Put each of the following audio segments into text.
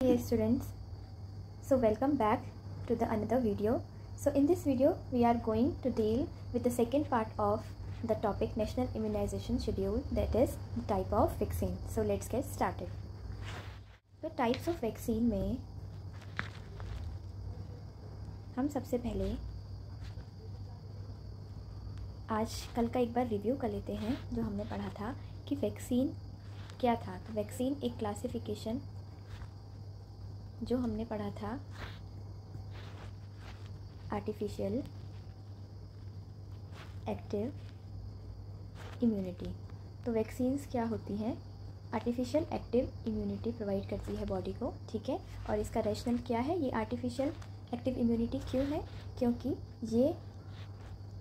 Hey students, so welcome back to the another video. So in this video we are going to deal with the second part of the topic National Immunization Schedule, that is the type of vaccine. So let's get started. तो types of vaccine में हम सबसे पहले आज कल का एक बार review कर लेते हैं जो हमने पढ़ा था कि वैक्सीन क्या था। तो वैक्सीन एक क्लासिफिकेशन जो हमने पढ़ा था आर्टिफिशियल एक्टिव इम्यूनिटी। तो वैक्सीन्स क्या होती हैं? आर्टिफिशियल एक्टिव इम्यूनिटी प्रोवाइड करती है बॉडी को, ठीक है। और इसका रैशनल क्या है? ये आर्टिफिशियल एक्टिव इम्यूनिटी क्यों है? क्योंकि ये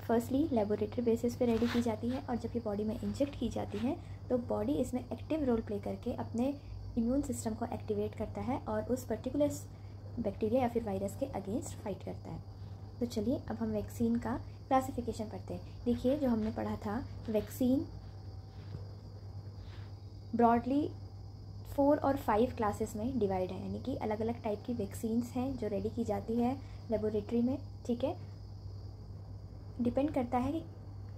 फर्स्टली लेबोरेटरी बेसिस पे रेडी की जाती है और जब ये बॉडी में इंजेक्ट की जाती है तो बॉडी इसमें एक्टिव रोल प्ले करके अपने इम्यून सिस्टम को एक्टिवेट करता है और उस पर्टिकुलर बैक्टीरिया या फिर वायरस के अगेंस्ट फाइट करता है। तो चलिए अब हम वैक्सीन का क्लासिफिकेशन पढ़ते हैं। देखिए जो हमने पढ़ा था वैक्सीन ब्रॉडली 4 और 5 क्लासेस में डिवाइड है, यानी कि अलग अलग टाइप की वैक्सीन्स हैं जो रेडी की जाती है लेबोरेटरी में, ठीक है। डिपेंड करता है कि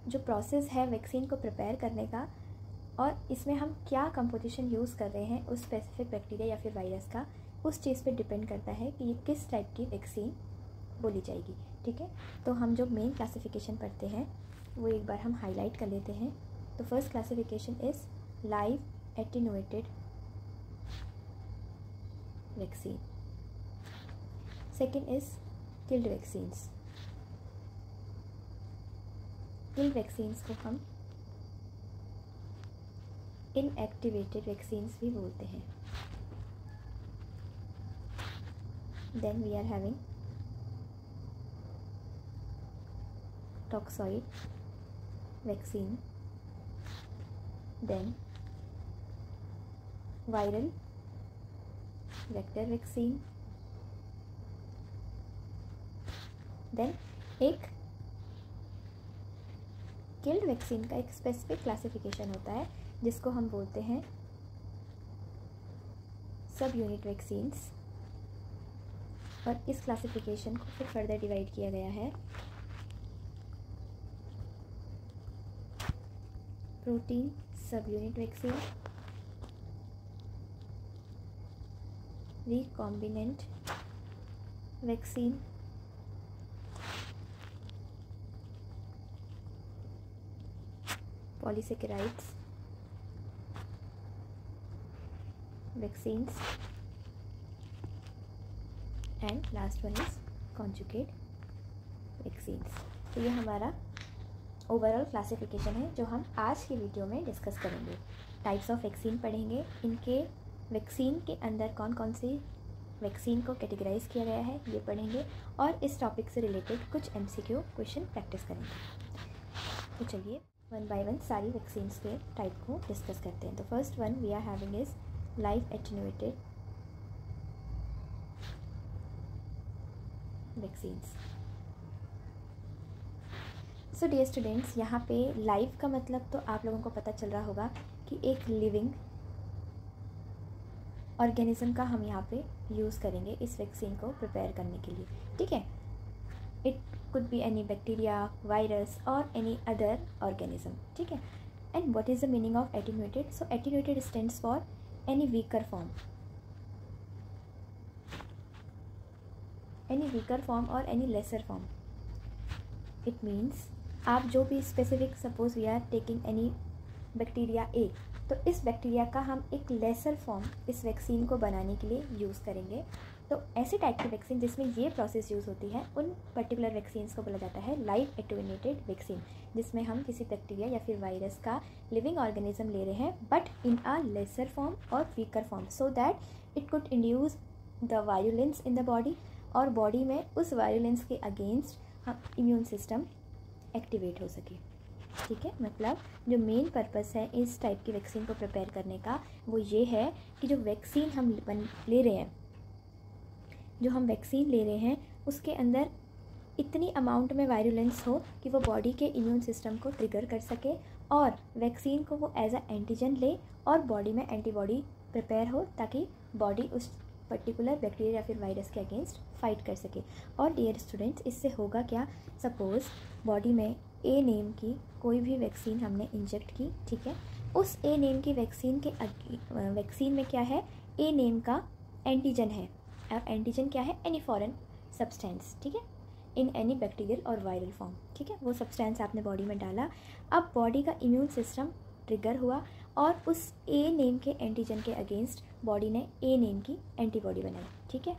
जो प्रोसेस है वैक्सीन को प्रिपेयर करने का और इसमें हम क्या कंपोजिशन यूज़ कर रहे हैं उस स्पेसिफिक बैक्टीरिया या फिर वायरस का, उस चीज़ पे डिपेंड करता है कि ये किस टाइप की वैक्सीन बोली जाएगी, ठीक है। तो हम जो मेन क्लासिफिकेशन पढ़ते हैं वो एक बार हम हाईलाइट कर लेते हैं। तो first classification is live attenuated vaccine. Second is killed vaccines. Killed vaccines को हम इनएक्टिवेटेड वैक्सीन्स भी बोलते हैं। Then we are having toxoid vaccine, then viral vector vaccine, then एक किल्ड वैक्सीन का एक स्पेसिफिक क्लासिफिकेशन होता है जिसको हम बोलते हैं सब यूनिट वैक्सीन्स। और इस क्लासिफिकेशन को फिर फर्दर डिवाइड किया गया है प्रोटीन सब unit vaccine, recombinant vaccine, polysaccharides vaccines, and last one is conjugate vaccines. तो ये हमारा ओवरऑल क्लासिफिकेशन है जो हम आज की वीडियो में डिस्कस करेंगे। टाइप्स ऑफ वैक्सीन पढ़ेंगे, इनके वैक्सीन के अंदर कौन कौन सी वैक्सीन को कैटेगराइज किया गया है ये पढ़ेंगे और इस टॉपिक से रिलेटेड कुछ MCQ क्वेश्चन प्रैक्टिस करेंगे। तो चलिए वन बाय वन सारी वैक्सीन्स के टाइप को डिस्कस करते हैं। तो first one we are having is live attenuated vaccines. So dear students, यहाँ पे लाइव का मतलब तो आप लोगों को पता चल रहा होगा कि एक लिविंग ऑर्गेनिज्म का हम यहाँ पे यूज़ करेंगे इस वैक्सीन को प्रिपेयर करने के लिए, ठीक है। It could be any bacteria, virus और एनी अदर ऑर्गेनिज्म, ठीक है। And what is the meaning of attenuated? So attenuated stands for any weaker form, any weaker form और any lesser form. It means आप जो भी specific, suppose we are taking any bacteria A, तो इस bacteria का हम एक laser form इस वैक्सीन को बनाने के लिए यूज़ करेंगे। तो ऐसे टाइप की वैक्सीन जिसमें ये प्रोसेस यूज़ होती है उन पर्टिकुलर वैक्सीन्स को बोला जाता है लाइव एटेन्यूएटेड वैक्सीन, जिसमें हम किसी बैक्टीरिया या फिर वायरस का लिविंग ऑर्गेनिज्म ले रहे हैं but in a lesser form और weaker form, so that it could induce the virulence in the body और बॉडी में उस वायलेंस के अगेंस्ट हम इम्यून सिस्टम एक्टिवेट हो सके, ठीक है। मतलब जो मेन पर्पस है इस टाइप की वैक्सीन को प्रिपेयर करने का वो ये है कि जो वैक्सीन हम ले रहे हैं, जो हम वैक्सीन ले रहे हैं उसके अंदर इतनी अमाउंट में वायरुलेंस हो कि वो बॉडी के इम्यून सिस्टम को ट्रिगर कर सके और वैक्सीन को वो एज अ एंटीजन ले और बॉडी में एंटीबॉडी प्रिपेयर हो ताकि बॉडी उस पर्टिकुलर बैक्टीरिया या फिर वायरस के अगेंस्ट फाइट कर सके। और डियर स्टूडेंट्स, इससे होगा क्या, सपोज़ बॉडी में ए नेम की कोई भी वैक्सीन हमने इंजेक्ट की, ठीक है, उस ए नेम की वैक्सीन में क्या है, ए नेम का एंटीजन है। अब एंटीजन क्या है, एनी फॉरेन सब्सटेंस, ठीक है, इन एनी बैक्टीरियल और वायरल फॉर्म, ठीक है, वो सब्सटेंस आपने बॉडी में डाला। अब बॉडी का इम्यून सिस्टम ट्रिगर हुआ और उस ए नेम के एंटीजन के अगेंस्ट बॉडी ने ए नेम की एंटीबॉडी बनाई, ठीक है।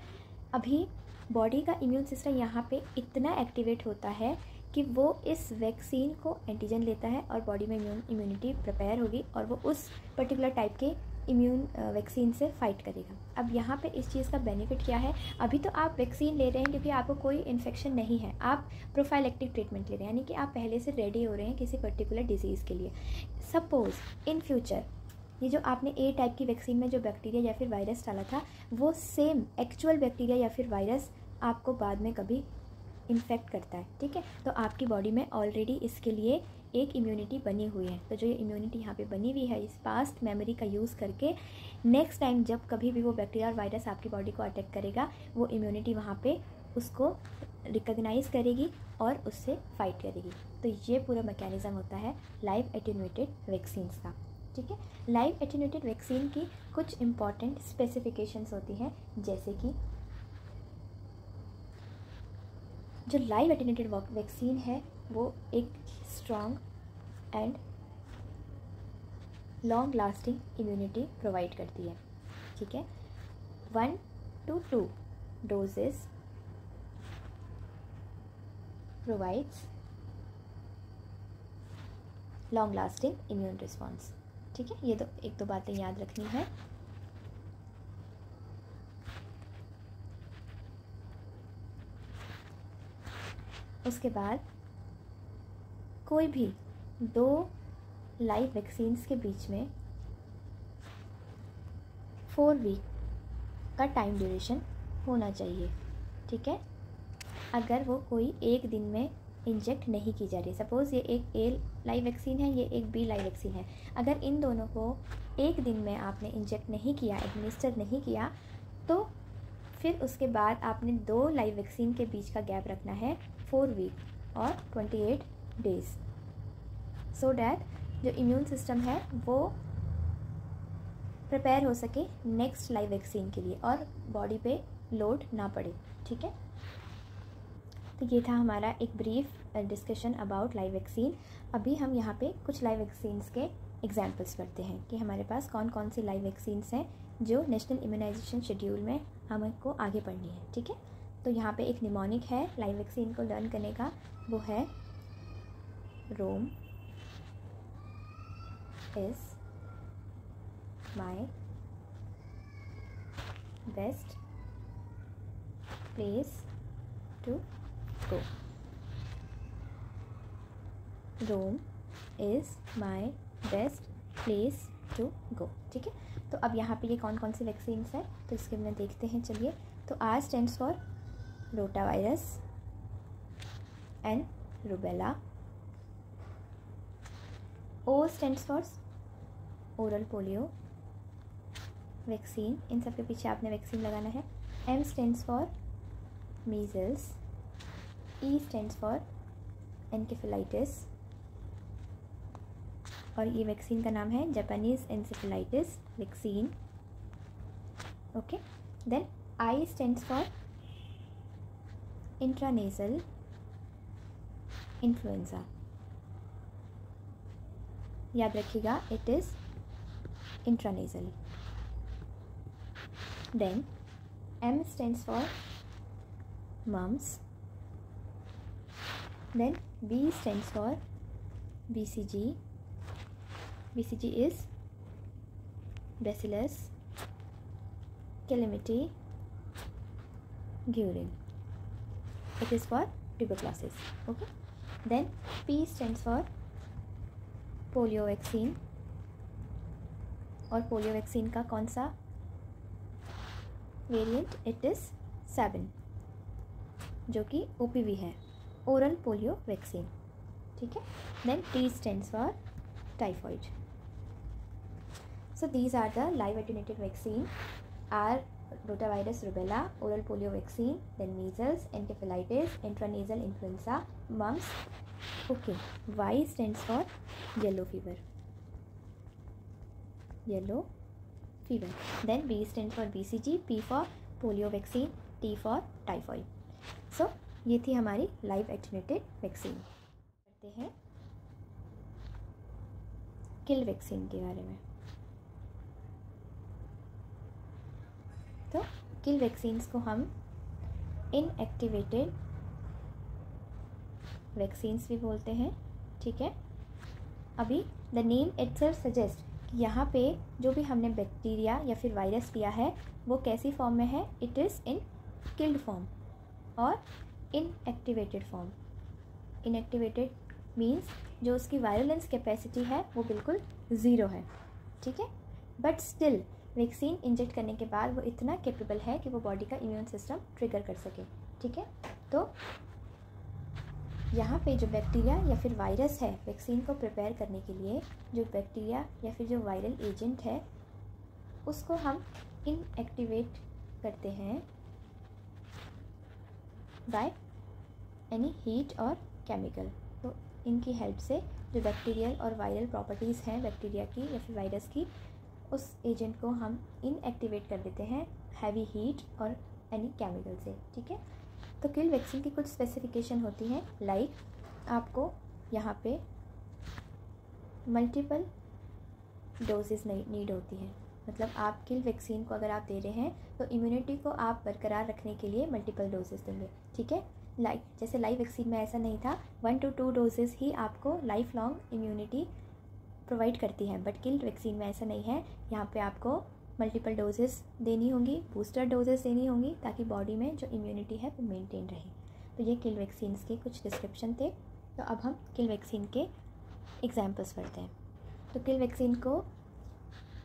अभी बॉडी का इम्यून सिस्टम यहाँ पे इतना एक्टिवेट होता है कि वो इस वैक्सीन को एंटीजन लेता है और बॉडी में इम्यूनिटी प्रिपेयर होगी और वो उस पर्टिकुलर टाइप के इम्यून वैक्सीन से फाइट करेगा। अब यहाँ पे इस चीज़ का बेनिफिट क्या है, अभी तो आप वैक्सीन ले रहे हैं क्योंकि आपको कोई इन्फेक्शन नहीं है, आप प्रोफाइलेक्टिक ट्रीटमेंट ले रहे हैं, यानी कि आप पहले से रेडी हो रहे हैं किसी पर्टिकुलर डिजीज़ के लिए। सपोज़ इन फ्यूचर ये जो आपने ए टाइप की वैक्सीन में जो बैक्टीरिया या फिर वायरस डाला था, वो सेम एक्चुअल बैक्टीरिया या फिर वायरस आपको बाद में कभी इन्फेक्ट करता है, ठीक है, तो आपकी बॉडी में ऑलरेडी इसके लिए एक इम्यूनिटी बनी हुई है। तो जो ये इम्यूनिटी यहाँ पे बनी हुई है, इस पास्ट मेमोरी का यूज़ करके नेक्स्ट टाइम जब कभी भी वो बैक्टीरिया और वायरस आपकी बॉडी को अटैक करेगा, वो इम्यूनिटी वहाँ पे उसको रिकॉग्नाइज़ करेगी और उससे फाइट करेगी। तो ये पूरा मैकेनिज़्म होता है लाइव एटेन्यूएटेड वैक्सीन्स का, ठीक है। लाइव एटेन्यूएटेड वैक्सीन की कुछ इंपॉर्टेंट स्पेसिफिकेशंस होती हैं, जैसे कि जो लाइव एटेन्यूएटेड वैक्सीन है वो एक strong and long lasting immunity provide करती है, ठीक है। 1 to 2 doses provides long lasting immune response, ठीक है। ये तो एक दो बातें याद रखनी है। उसके बाद कोई भी 2 लाइव वैक्सीन्स के बीच में 4 वीक का टाइम ड्यूरेशन होना चाहिए, ठीक है। अगर वो कोई एक दिन में इंजेक्ट नहीं की जा रही, सपोज़ ये एक ए लाइव वैक्सीन है, ये एक बी लाइव वैक्सीन है, अगर इन दोनों को एक दिन में आपने इंजेक्ट नहीं किया, एडमिनिस्टर नहीं किया, तो फिर उसके बाद आपने 2 लाइव वैक्सीन के बीच का गैप रखना है 4 वीक और 28 डेज़, सो डैट जो इम्यून सिस्टम है वो प्रिपेयर हो सके नेक्स्ट लाइव वैक्सीन के लिए और बॉडी पे लोड ना पड़े, ठीक है। तो ये था हमारा एक brief discussion about live vaccine. अभी हम यहाँ पे कुछ लाइव वैक्सीन्स के एग्जांपल्स पढ़ते हैं कि हमारे पास कौन कौन सी लाइव वैक्सीन्स हैं जो नेशनल इम्यूनाइजेशन शेड्यूल में हमको आगे पढ़नी है, ठीक है। तो यहाँ पे एक निमोनिक है लाइव वैक्सीन को लर्न करने का, वो है Rome is my best place to go. Rome is my best place to go, ठीक है। तो अब यहाँ पे ये कौन कौन सी वैक्सीन्स हैं तो इसके में देखते हैं, चलिए। तो R stands for rotavirus and rubella, O stands for oral polio vaccine, इन सब के पीछे आपने वैक्सीन लगाना है। M stands for measles, E stands for encephalitis और ये वैक्सीन का नाम है Japanese encephalitis vaccine, okay. Then I stands for intranasal influenza, याद रखिएगा it is intranasal. Then M stands for mumps, then B stands for BCG. BCG is Bacillus Calamity Guerin. It is for tuberculosis. Okay. Then P stands for polio vaccine. और polio vaccine का कौन सा variant? It is 7, जो कि OPV है, oral polio vaccine, ठीक है। Then T stands for typhoid. So these are the live attenuated vaccine are rotavirus, rubella, oral polio vaccine, then measles, encephalitis, intranasal influenza, mumps. Okay, Y stands for yellow fever. Yellow fever. Then B stands for BCG, P for polio vaccine, T for typhoid. So ये थी हमारी live attenuated vaccine. करते हैं किल vaccine के बारे में। तो किल vaccines को हम इनएक्टिवेटेड वैक्सीन्स भी बोलते हैं, ठीक है। अभी द नेम इटसेल्फ सजेस्ट कि यहाँ पे जो भी हमने बैक्टीरिया या फिर वायरस लिया है वो कैसी फॉर्म में है, it is in killed form और इनएक्टिवेटेड फॉर्म। इनएक्टिवेटेड मीन्स जो उसकी वायलेंस कैपेसिटी है वो बिल्कुल ज़ीरो है, ठीक है, बट स्टिल वैक्सीन इंजेक्ट करने के बाद वो इतना कैपेबल है कि वो बॉडी का इम्यून सिस्टम ट्रिगर कर सके, ठीक है। तो यहाँ पे जो बैक्टीरिया या फिर वायरस है वैक्सीन को प्रिपेयर करने के लिए, जो बैक्टीरिया या फिर जो वायरल एजेंट है उसको हम इनएक्टिवेट करते हैं बाय एनी हीट और केमिकल। तो इनकी हेल्प से जो बैक्टीरियल और वायरल प्रॉपर्टीज़ हैं बैक्टीरिया की या फिर वायरस की, उस एजेंट को हम इनएक्टिवेट कर देते हैं हैवी हीट और एनी केमिकल से, ठीक है। तो किल वैक्सीन की कुछ स्पेसिफिकेशन होती हैं, लाइक आपको यहाँ पे मल्टीपल डोजेस नीड होती है। मतलब आप किल वैक्सीन को अगर आप दे रहे हैं तो इम्यूनिटी को आप बरकरार रखने के लिए मल्टीपल डोजेस देंगे, ठीक है। लाइक जैसे लाइव वैक्सीन में ऐसा नहीं था, 1 to 2 डोजेस ही आपको लाइफ लॉन्ग इम्यूनिटी प्रोवाइड करती है, बट किल वैक्सीन में ऐसा नहीं है। यहाँ पे आपको मल्टीपल डोजेस देनी होंगी, बूस्टर डोजेस देनी होंगी, ताकि बॉडी में जो इम्यूनिटी है वो मेंटेन रहे। तो ये किल वैक्सीन्स के कुछ डिस्क्रिप्शन थे। तो अब हम किल वैक्सीन के एग्जाम्पल्स पढ़ते हैं। तो किल वैक्सीन को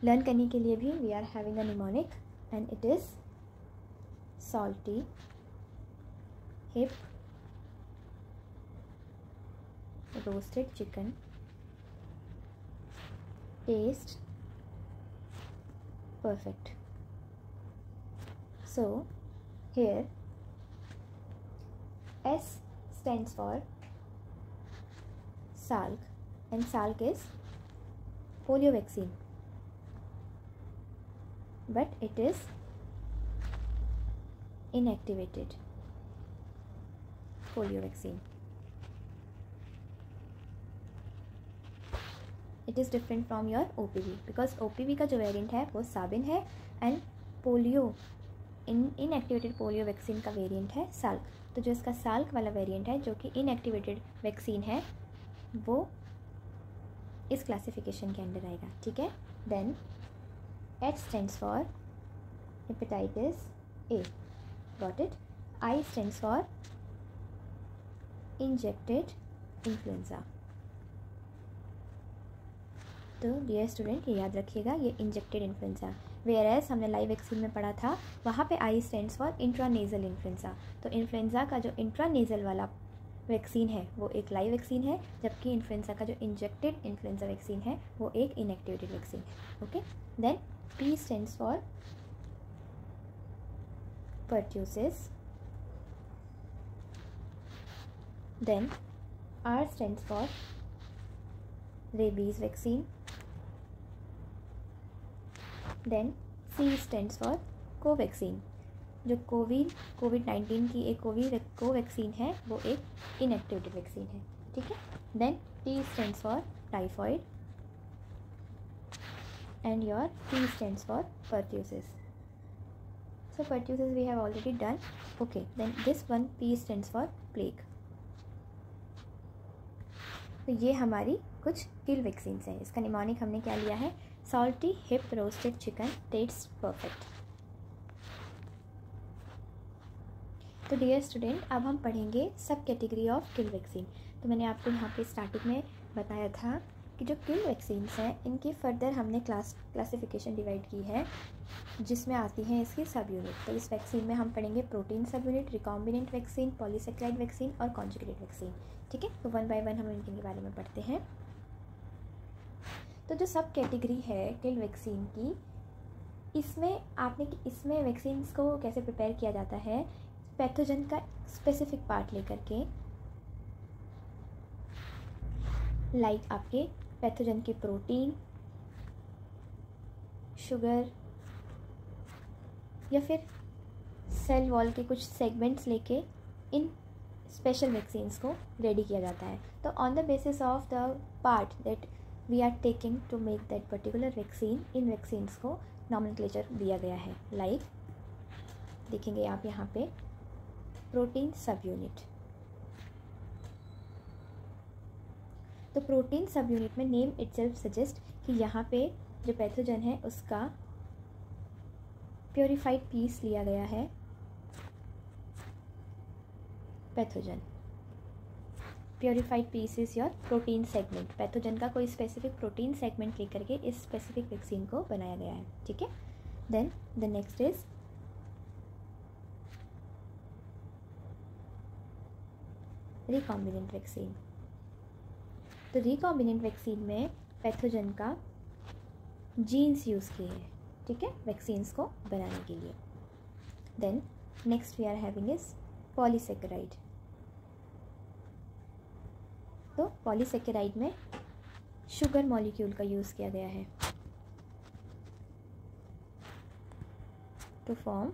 लर्न करने के लिए भी we are having a mnemonic and it is salty hip roasted chicken test perfect. So here S stands for Salk and Salk is polio vaccine, but it is inactivated polio vaccine. It is different from your OPV because OPV का जो variant है वो साबिन है and polio inactivated polio vaccine का variant है Salk. तो जो इसका साल्क वाला वेरिएंट है जो कि इनएक्टिवेटेड वैक्सीन है वो इस क्लासिफिकेशन के अंडर आएगा, ठीक है। Then H stands for hepatitis A, got it. I stands for injected influenza. तो डियर स्टूडेंट ये याद रखिएगा, ये इंजेक्टेड इन्फ्लुएंजा। वेयर एज हमने लाइव वैक्सीन में पढ़ा था वहाँ पे I stands for intranasal influenza. तो इन्फ्लुएंजा का जो इंट्रानेजल वाला वैक्सीन है वो एक लाइव वैक्सीन है, जबकि इन्फ्लुएंजा का जो इंजेक्टेड इन्फ्लुएंजा वैक्सीन है वो एक इनएक्टिवेटेड वैक्सीन है, okay. Then P stands for pertussis. Then R stands for rabies vaccine. Then C stands for Covaxin. जो कोविड-19 की एक कोवैक्सीन है वो एक इनएक्टिवेटेड वैक्सीन है, ठीक है। Then T stands for typhoid and your P stands for pertussis. So pertussis we have already done, okay. Then this one P stands for plague. तो ये हमारी कुछ किल वैक्सीन्स हैं। इसका निमोनिक हमने क्या लिया है, salty hip roasted chicken test perfect. तो डियर स्टूडेंट अब हम पढ़ेंगे सब कैटेगरी ऑफ किल वैक्सीन। तो मैंने आपको यहाँ पे स्टार्टिंग में बताया था कि जो किल वैक्सीन्स हैं इनकी फर्दर हमने क्लासिफिकेशन डिवाइड की है, जिसमें आती हैं इसकी सब यूनिट। तो इस वैक्सीन में हम पढ़ेंगे प्रोटीन सब unit, recombinant vaccine, polysaccharide vaccine और कॉन्जुगेटेड वैक्सीन, ठीक है। तो 1 by 1 हम इनके बारे में पढ़ते हैं। तो जो सब कैटेगरी है किल वैक्सीन की इसमें आपने कि इसमें वैक्सीन्स को कैसे प्रिपेयर किया जाता है, पैथोजन का स्पेसिफिक पार्ट लेकर के, लाइक आपके पैथोजन के प्रोटीन, शुगर या फिर सेल वॉल के कुछ सेगमेंट्स लेके इन स्पेशल वैक्सीन्स को रेडी किया जाता है। तो on the basis of the part that we are taking to make that particular vaccine, इन वैक्सीन्स को नॉमेनक्लेचर दिया गया है। लाइक देखेंगे आप यहाँ पे प्रोटीन सब यूनिट। तो प्रोटीन सब यूनिट में नेम इटसेल्फ सजेस्ट कि यहाँ पे जो पैथोजन है उसका प्योरीफाइड पीस लिया गया है। Pathogen purified piece is your protein segment. Pathogen का कोई स्पेसिफिक प्रोटीन सेगमेंट लेकर के इस स्पेसिफिक वैक्सीन को बनाया गया है, ठीक है। Then the next is recombinant vaccine. तो रिकॉम्बिनेंट वैक्सीन में पैथोजन का जीन्स यूज़ किए हैं, ठीक है, वैक्सीन्स को बनाने के लिए। Then next we are having is polysaccharide. तो पॉलीसेकेराइड में शुगर मॉलिक्यूल का यूज़ किया गया है to form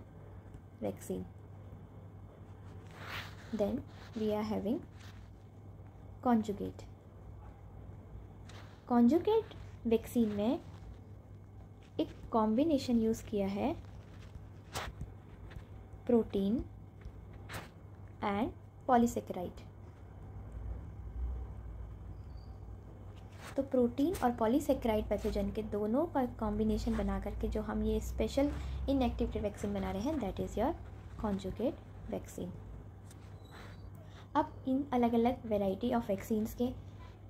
vaccine. Then we are having conjugate. Conjugate vaccine में एक कॉम्बिनेशन यूज़ किया है प्रोटीन एंड पॉलीसेकेराइड। तो प्रोटीन और पॉलीसेकेराइड पैथोजन के दोनों का कॉम्बिनेशन बना करके जो हम ये स्पेशल इनएक्टिवेटेड वैक्सीन बना रहे हैं, that is your conjugate vaccine. अब इन अलग अलग वेराइटी ऑफ वैक्सीन्स के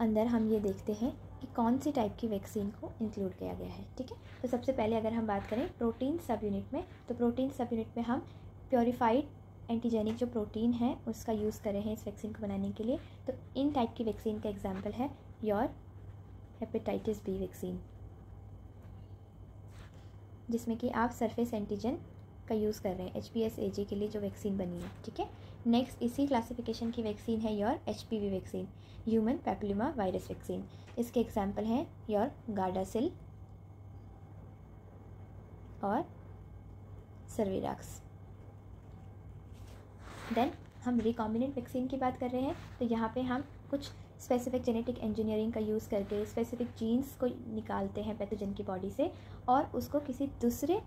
अंदर हम ये देखते हैं कि कौन सी टाइप की वैक्सीन को इंक्लूड किया गया है, ठीक है। तो सबसे पहले अगर हम बात करें प्रोटीन सब यूनिट में, तो प्रोटीन सब यूनिट में हम प्योरीफाइड एंटीजेनिक जो प्रोटीन है उसका यूज़ कर रहे हैं इस वैक्सीन को बनाने के लिए। तो इन टाइप की वैक्सीन का एग्जाम्पल है योर हेपेटाइटिस बी वैक्सीन, जिसमें कि आप सरफेस एंटीजन का यूज़ कर रहे हैं HPSAG के लिए जो वैक्सीन बनी है, ठीक है। नेक्स्ट इसी क्लासिफिकेशन की वैक्सीन है your HPV vaccine, human papilloma virus vaccine. इसके एग्जाम्पल हैं योर गार्डासिल और सर्विराक्स। देन हम रिकॉम्बिनेंट वैक्सीन की बात कर रहे हैं, तो यहाँ पे हम कुछ स्पेसिफिक जेनेटिक इंजीनियरिंग का यूज़ करके स्पेसिफिक जीन्स को निकालते हैं पैथोजन की बॉडी से और उसको किसी दूसरे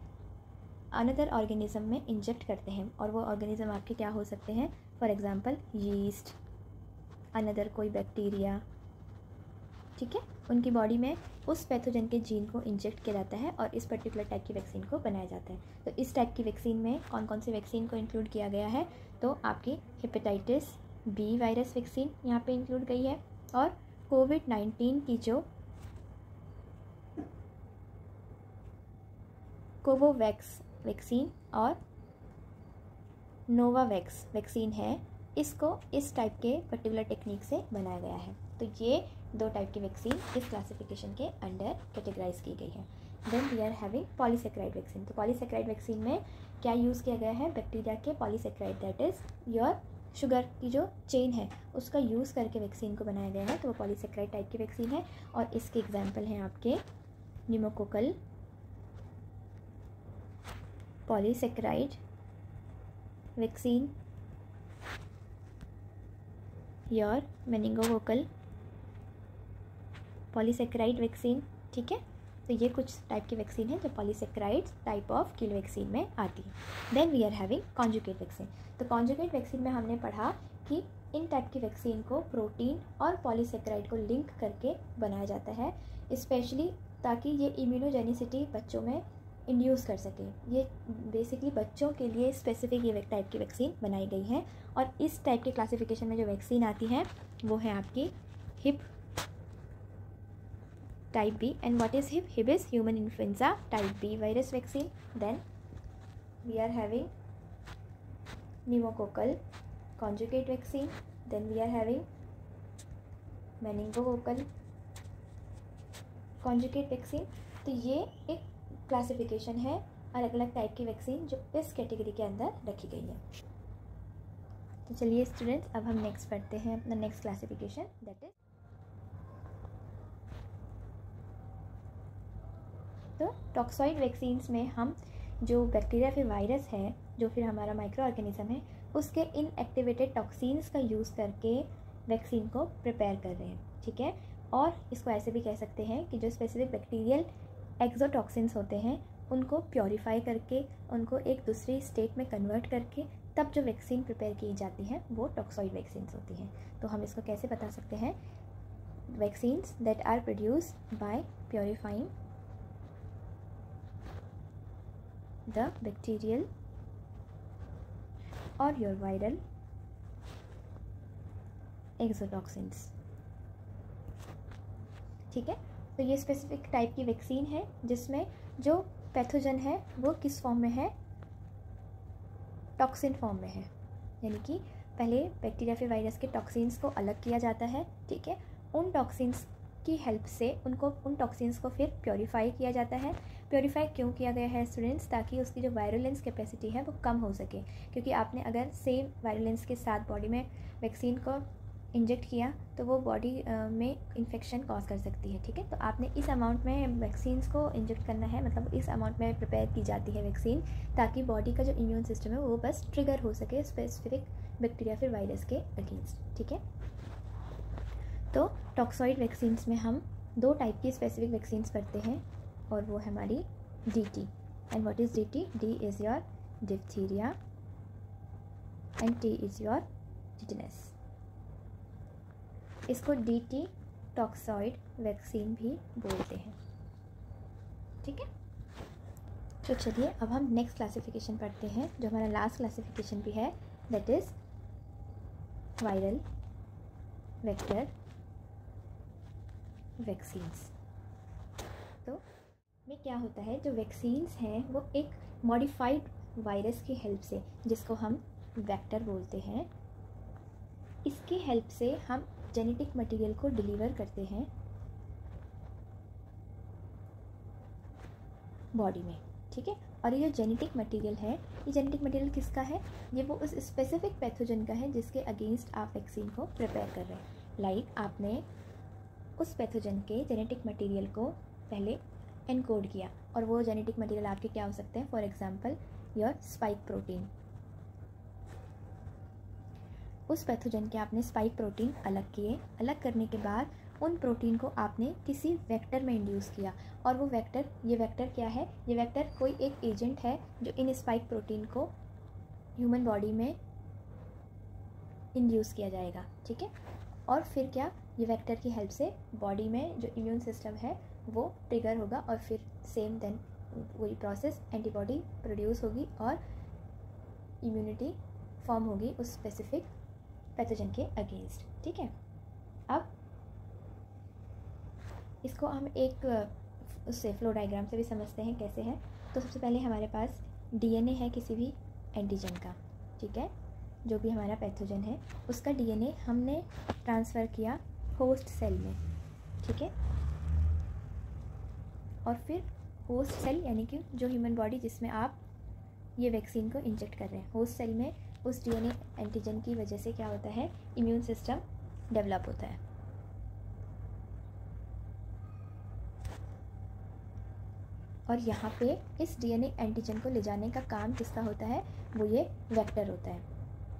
अनदर ऑर्गेनिज्म में इंजेक्ट करते हैं। और वो ऑर्गेनिज्म आपके क्या हो सकते हैं, फॉर एग्जांपल यीस्ट, अनदर कोई बैक्टीरिया, ठीक है। उनकी बॉडी में उस पैथोजन के जीन को इंजेक्ट किया जाता है और इस पर्टिकुलर टाइप की वैक्सीन को बनाया जाता है। तो इस टाइप की वैक्सीन में कौन कौन सी वैक्सीन को इंक्लूड किया गया है, तो आपकी हेपेटाइटिस बी वायरस वैक्सीन यहाँ पे इंक्लूड गई है और कोविड-19 की जो कोवोवैक्स वैक्सीन और नोवावैक्स वैक्सीन है, इसको इस टाइप के पर्टिकुलर टेक्निक से बनाया गया है। तो ये दो टाइप की वैक्सीन इस क्लासिफिकेशन के अंडर कैटेगराइज की गई है। Then we are having polysaccharide vaccine. तो पॉलीसेकेराइड वैक्सीन में क्या यूज़ किया गया है, बैक्टीरिया के polysaccharide, that is your sugar की जो चेन है उसका यूज़ करके वैक्सीन को बनाया गया है। तो वो पॉलीसेकेराइड टाइप की वैक्सीन है और इसके एग्जाम्पल हैं आपके pneumococcal polysaccharide vaccine, your meningococcal polysaccharide vaccine, ठीक है। तो ये कुछ टाइप की वैक्सीन है जो polysaccharide type of kill vaccine में आती है। Then we are having conjugate vaccine. तो कॉन्जुगेट वैक्सीन में हमने पढ़ा कि इन टाइप की वैक्सीन को प्रोटीन और पॉलीसेकेराइड को लिंक करके बनाया जाता है, स्पेशली ताकि ये इम्यूनोजेनिसिटी बच्चों में इंड्यूस कर सके। ये बेसिकली बच्चों के लिए स्पेसिफिक ये टाइप की वैक्सीन बनाई गई है। और इस टाइप के क्लासिफिकेशन में जो वैक्सीन आती है वो है आपकी hip type B. And what is hip? Hip is human influenza type B virus vaccine. Then we are having pneumococcal conjugate vaccine. Then we are having meningococcal conjugate vaccine. तो ये एक क्लासिफिकेशन है अलग अलग टाइप की vaccine जो इस category के अंदर रखी गई है। तो चलिए स्टूडेंट्स, अब हम नेक्स्ट पढ़ते हैं अपना नेक्स्ट क्लासिफिकेशन, दैट इज तो टॉक्सॉइड वैक्सीन्स में हम जो बैक्टीरिया फिर वायरस है, जो फिर हमारा माइक्रो ऑर्गेनिज्म है, उसके इनएक्टिवेटेड टॉक्सिन्स का यूज़ करके वैक्सीन को प्रिपेयर कर रहे हैं, ठीक है। और इसको ऐसे भी कह सकते हैं कि जो स्पेसिफिक बैक्टीरियल एक्सोटॉक्सिन्स होते हैं उनको प्योरीफाई करके, उनको एक दूसरी स्टेट में कन्वर्ट करके तब जो वैक्सीन प्रिपेयर की जाती हैं वो टॉक्सॉइड वैक्सीन्स होती हैं। तो हम इसको कैसे बता सकते हैं, vaccines that are produced by purifying the bacterial और योर वायरल एक्सोटॉक्सिन्स, ठीक है। तो ये स्पेसिफिक टाइप की वैक्सीन है जिसमें जो पैथोजन है वो किस फॉर्म में है, टॉक्सिन फॉर्म में है, यानी कि पहले बैक्टीरिया फिर वायरस के टॉक्सिन्स को अलग किया जाता है, ठीक है। उन टॉक्सिन्स की हेल्प से उन टॉक्सिन्स को फिर प्योरीफाई किया जाता है। प्योरीफाई क्यों किया गया है स्टूडेंट्स, ताकि उसकी जो वायरुलेंस कैपेसिटी है वो कम हो सके, क्योंकि आपने अगर सेम वायरुलेंस के साथ बॉडी में वैक्सीन को इंजेक्ट किया तो वो बॉडी में इन्फेक्शन कॉज कर सकती है, ठीक है। तो आपने इस अमाउंट में वैक्सीन्स को इंजेक्ट करना है, मतलब इस अमाउंट में प्रिपेयर की जाती है वैक्सीन, ताकि बॉडी का जो इम्यून सिस्टम है वो बस ट्रिगर हो सके स्पेसिफिक बैक्टीरिया फिर वायरस के अगेंस्ट, ठीक है। तो टॉक्सॉइड वैक्सीन्स में हम दो टाइप की स्पेसिफिक वैक्सीन्स पढ़ते हैं, और वो है हमारी DT। And what is DT? D is your diphtheria and T is your tetanus. इसको DT टॉक्सॉइड वैक्सीन भी बोलते हैं, ठीक है। तो चलिए अब हम नेक्स्ट क्लासिफिकेशन पढ़ते हैं, जो हमारा लास्ट क्लासिफिकेशन भी है, that is viral vector vaccines. तो में क्या होता है, जो वैक्सीन्स हैं वो एक मॉडिफाइड वायरस की हेल्प से, जिसको हम वेक्टर बोलते हैं, इसकी हेल्प से हम जेनेटिक मटेरियल को डिलीवर करते हैं बॉडी में, ठीक है। और ये जो जेनेटिक मटेरियल है, ये जेनेटिक मटेरियल किसका है, ये वो उस स्पेसिफिक पैथोजन का है जिसके अगेंस्ट आप वैक्सीन को प्रिपेयर कर रहे हैं। लाइक आपने उस पैथोजन के जेनेटिक मटेरियल को पहले एनकोड किया, और वो जेनेटिक मटेरियल आपके क्या हो सकते हैं, for example your spike protein. उस पैथोजन के आपने स्पाइक प्रोटीन अलग किए, अलग करने के बाद उन प्रोटीन को आपने किसी वेक्टर में इंड्यूस किया, और वो वेक्टर, ये वेक्टर क्या है, ये वेक्टर कोई एक एजेंट है जो इन स्पाइक प्रोटीन को ह्यूमन बॉडी में इंड्यूस किया जाएगा, ठीक है। और फिर क्या, ये वेक्टर की हेल्प से बॉडी में जो इम्यून सिस्टम है वो ट्रिगर होगा, और फिर सेम देन वही प्रोसेस, एंटीबॉडी प्रोड्यूस होगी और इम्यूनिटी फॉर्म होगी उस स्पेसिफिक पैथोजन के अगेंस्ट, ठीक है। अब इसको हम एक उससे फ्लो डायग्राम से भी समझते हैं कैसे है। तो सबसे पहले हमारे पास DNA है किसी भी एंटीजन का, ठीक है, जो भी हमारा पैथोजन है उसका DNA हमने ट्रांसफ़र किया होस्ट सेल में, ठीक है। और फिर होस्ट सेल यानी कि जो ह्यूमन बॉडी जिसमें आप ये वैक्सीन को इंजेक्ट कर रहे हैं, होस्ट सेल में उस DNA एंटीजन की वजह से क्या होता है, इम्यून सिस्टम डेवलप होता है। और यहाँ पे इस DNA एंटीजन को ले जाने का काम किसका होता है, वो ये वेक्टर होता है,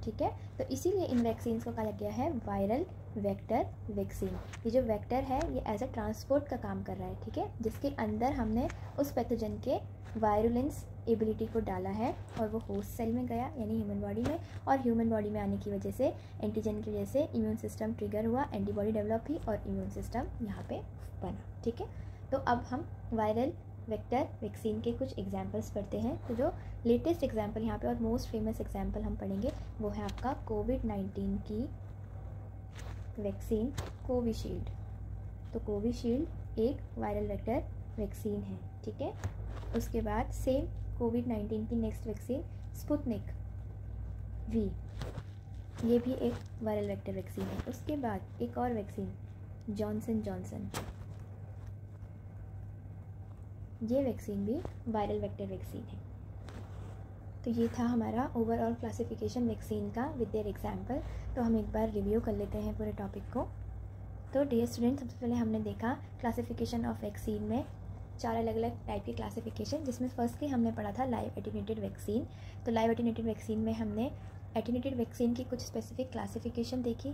ठीक है। तो इसीलिए इन वैक्सीन्स को कहा गया है वायरल वेक्टर वैक्सीन। ये जो वेक्टर है ये एज अ ट्रांसपोर्ट का काम कर रहा है, ठीक है, जिसके अंदर हमने उस पैथोजन के वायरुलेंस एबिलिटी को डाला है, और वो होस्ट सेल में गया यानी ह्यूमन बॉडी में, और ह्यूमन बॉडी में आने की वजह से एंटीजन की वजह से इम्यून सिस्टम ट्रिगर हुआ, एंटीबॉडी डेवलप हुई और इम्यून सिस्टम यहाँ पे बना, ठीक है। तो अब हम वायरल वेक्टर वैक्सीन के कुछ एग्जाम्पल्स पढ़ते हैं। तो जो लेटेस्ट एग्जाम्पल यहाँ पे और मोस्ट फेमस एग्जाम्पल हम पढ़ेंगे वो है आपका कोविड-19 की वैक्सीन कोविशील्ड। तो कोविशील्ड एक वायरल वेक्टर वैक्सीन है, ठीक है। उसके बाद सेम कोविड-19 की नेक्स्ट वैक्सीन स्पुतनिक V, ये भी एक वायरल वेक्टर वैक्सीन है। उसके बाद एक और वैक्सीन जॉनसन जॉनसन, ये वैक्सीन भी वायरल वेक्टर वैक्सीन है, तो ये था हमारा ओवरऑल क्लासिफिकेशन वैक्सीन का विद देयर एग्जाम्पल। तो हम एक बार रिव्यू कर लेते हैं पूरे टॉपिक को। तो डियर स्टूडेंट, सबसे पहले हमने देखा क्लासिफिकेशन ऑफ वैक्सीन में 4 अलग अलग टाइप की क्लासिफिकेशन, जिसमें फर्स्टली हमने पढ़ा था लाइव एटेन्यूएटेड वैक्सीन। तो लाइव एटेन्यूएटेड वैक्सीन में हमने एटेन्यूएटेड वैक्सीन की कुछ स्पेसिफिक क्लासिफिकेशन देखी,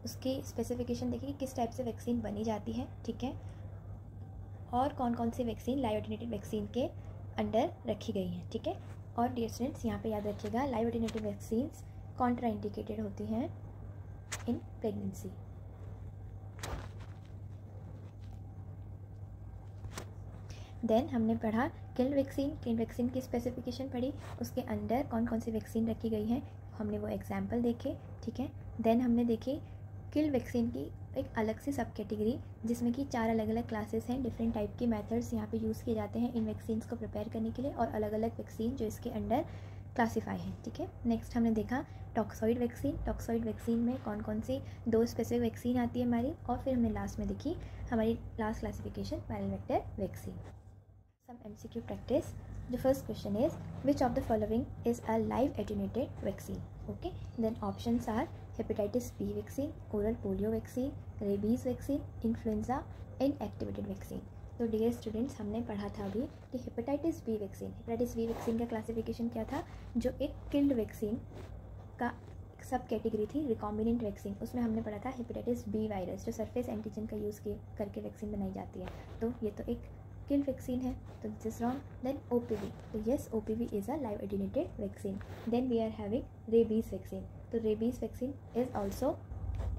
उसकी स्पेसिफिकेशन देखी कि किस टाइप से वैक्सीन बनी जाती है, ठीक है, और कौन कौन सी वैक्सीन लाइव एटेन्यूएटेड वैक्सीन के अंडर रखी गई हैं, ठीक है। और डियर स्टूडेंट्स, यहाँ पे याद रखिएगा लाइव एटेन्यूएटेड वैक्सीन्स कॉन्ट्राइंडिकेटेड होती हैं इन प्रेगनेंसी। देन हमने पढ़ा किल्ड वैक्सीन। किल्ड वैक्सीन की स्पेसिफिकेशन पढ़ी, उसके अंदर कौन कौन सी वैक्सीन रखी गई हैं, हमने वो एग्जाम्पल देखे, ठीक है। देन हमने देखी किल्ड वैक्सीन की एक अलग सी सब कैटेगरी, जिसमें कि 4 अलग अलग क्लासेस हैं, डिफरेंट टाइप के मेथड्स यहाँ पे यूज़ किए जाते हैं इन वैक्सीन्स को प्रिपेयर करने के लिए, और अलग अलग वैक्सीन जो इसके अंडर क्लासीफाई हैं, ठीक है। नेक्स्ट हमने देखा टॉक्सॉइड वैक्सीन। टॉक्सॉइड वैक्सीन में कौन कौन सी 2 स्पेसिफिक वैक्सीन आती है हमारी, और फिर हमने लास्ट में देखी हमारी last classification viral vector vaccine. Some MCQ practice. The first question is, which of the following is a live attenuated vaccine? Okay, then options are hepatitis B vaccine, oral polio vaccine, rabies vaccine, influenza, inactivated vaccine. तो dear students, हमने पढ़ा था अभी कि hepatitis B vaccine का classification क्या था, जो एक किल्ड वैक्सीन का सब कैटेगरी थी, रिकॉम्बिनेंट वैक्सीन। उसमें हमने पढ़ा था हेपेटाइटिस बी वायरस, जो सरफेस एंटीजन का यूज़ करके वैक्सीन बनाई जाती है। तो ये तो एक किल्ड वैक्सीन है, तो this is wrong. Then OPV, तो yes, OPV is a live attenuated vaccine. Then we are having rabies vaccine, तो rabies vaccine is also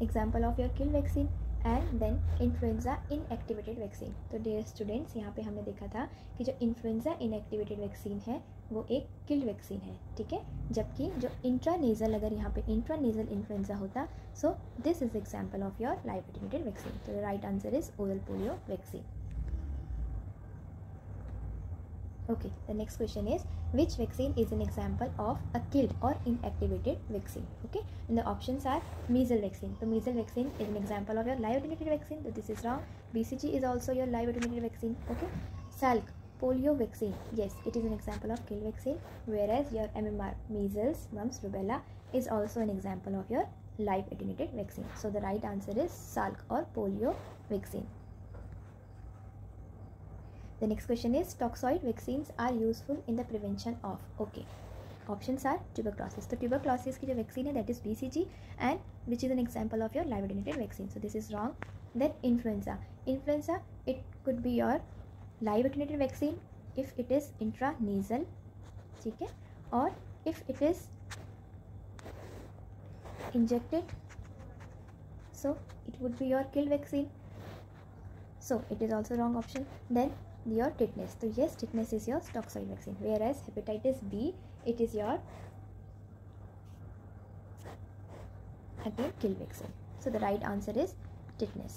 example of your killed vaccine. And then influenza inactivated vaccine. तो dear students, यहाँ पे हमने देखा था कि जो इन्फ्लुएंजा इनएक्टिवेटेड वैक्सीन है वो एक किल्ड वैक्सीन है, ठीक है, जबकि जो इंट्रानेजल, अगर यहाँ पे इंट्रानेजल इन्फ्लुएंजा होता, so this is example of your live attenuated vaccine. तो the right answer is oral polio vaccine. Okay, the next question is, which vaccine is an example of a killed or inactivated vaccine? Okay, and the options are measles vaccine. So measles vaccine is an example of your live attenuated vaccine. So this is wrong. BCG is also your live attenuated vaccine. Okay, Salk polio vaccine, yes, it is an example of killed vaccine. Whereas your MMR, measles, mumps, rubella, is also an example of your live attenuated vaccine. So the right answer is Salk or polio vaccine. The next question is, toxoid vaccines are useful in the prevention of, okay, options are tuberculosis. तो tuberculosis की जो vaccine है that is BCG, and which is an example of your live attenuated vaccine. So this is wrong. Then influenza, it could be your live attenuated vaccine if it is intranasal, ठीक है, और if it is injected, so it would be your kill vaccine. So it is also wrong option. Then your tetanus, so yes, tetanus is your toxoid vaccine, whereas hepatitis B, it is your again kill vaccine. So the right answer is tetanus.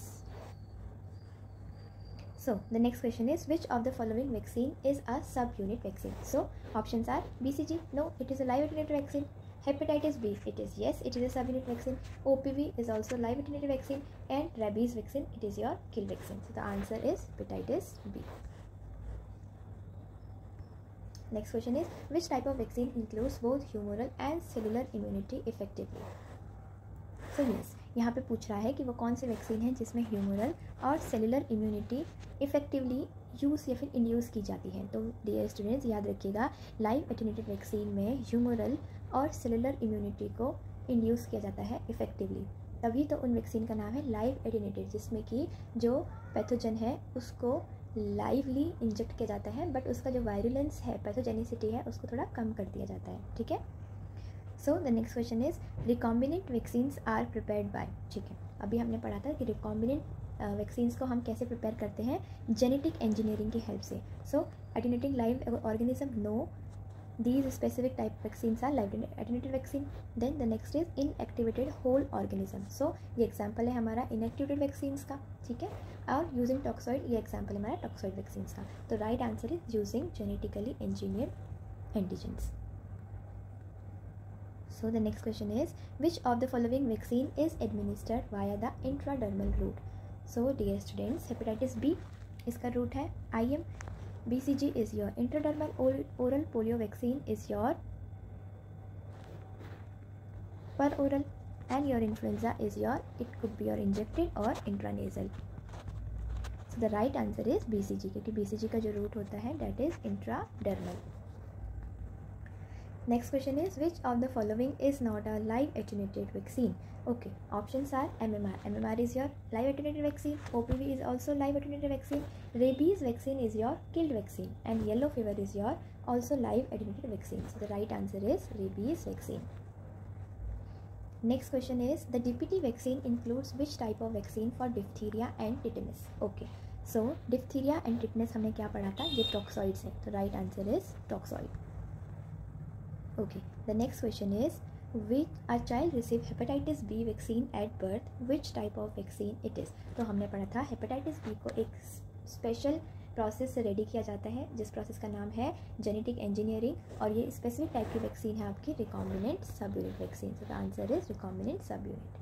So the next question is, which of the following vaccine is a subunit vaccine? So options are BCG, no, it is a live attenuated vaccine. Hepatitis B, it is yes, it is a subunit vaccine. OPV is also live attenuated vaccine, and rabies vaccine, it is your kill vaccine. So the answer is hepatitis B. Next question is, which type of vaccine includes both humoral and cellular immunity effectively? So yes, यहाँ पे पूछ रहा है कि वो कौन सी vaccine है जिसमें ह्यूमरल और सेलुलर इम्यूनिटी इफेक्टिवली यूज़ या फिर इंड्यूस की जाती है। तो डियर स्टूडेंट्स, याद रखिएगा लाइव एटेन्यूएटेड वैक्सीन में ह्यूमरल और सेलुलर इम्यूनिटी को इंड्यूस किया जाता है इफेक्टिवली, तभी तो उन वैक्सीन का नाम है लाइव एटेन्यूएटेड, जिसमें कि जो पैथोजन है उसको लाइवली इंजेक्ट किया जाता है, बट उसका जो वायरुलेंस है, पैथोजेनिसिटी है, उसको थोड़ा कम कर दिया जाता है, ठीक है। So the next question is, recombinant vaccines are prepared by, ठीक है, अभी हमने पढ़ा था कि रिकॉम्बिनेंट वैक्सीन्स को हम कैसे प्रिपेयर करते हैं, जेनेटिक इंजीनियरिंग की हेल्प से। So attenuating live organism, no, these specific type vaccines are live attenuated vaccine. Then the next is inactivated whole organism. So ये example है हमारा inactivated vaccines का, ठीक है, और using toxoid, ये example है हमारा toxoid vaccines का। तो right answer is using genetically engineered antigens. So the next question is, which of the following vaccine is administered via the intradermal route? So dear students, hepatitis B इसका route है IM, BCG is your intradermal, oral polio vaccine is your per oral, and your influenza is it could be your injected or intranasal. So the right answer is BCG, क्योंकि BCG का जो route होता है that is intradermal. Next question is, which of the following is not a live attenuated vaccine? Okay, options are MMR. MMR is your live attenuated vaccine. OPV is also live attenuated vaccine. Rabies vaccine is your killed vaccine, and yellow fever is your also live attenuated vaccine. So the right answer is rabies vaccine. Next question is, the DPT vaccine includes which type of vaccine for diphtheria and tetanus? Okay, so diphtheria and tetanus हमने क्या पढ़ा था? ये toxoids है. तो right answer is toxoid. Okay, the next question is, which a child receive hepatitis B vaccine at birth, which type of vaccine it is? तो हमने पढ़ा था hepatitis B को एक स्पेशल प्रोसेस से रेडी किया जाता है, जिस प्रोसेस का नाम है जेनेटिक इंजीनियरिंग, और ये स्पेसिफिक टाइप की वैक्सीन है आपकी रिकॉम्बिनेंट सब unit vaccine. So the answer is recombinant सब unit.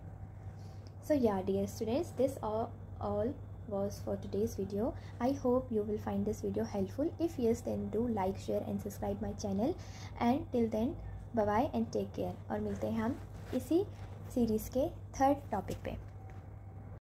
So yeah, dear students, this all was for today's video. I hope you will find this video helpful. If yes, then do like, share and subscribe my channel. And till then, bye bye and take care. और मिलते हैं हम इसी series के third topic पे.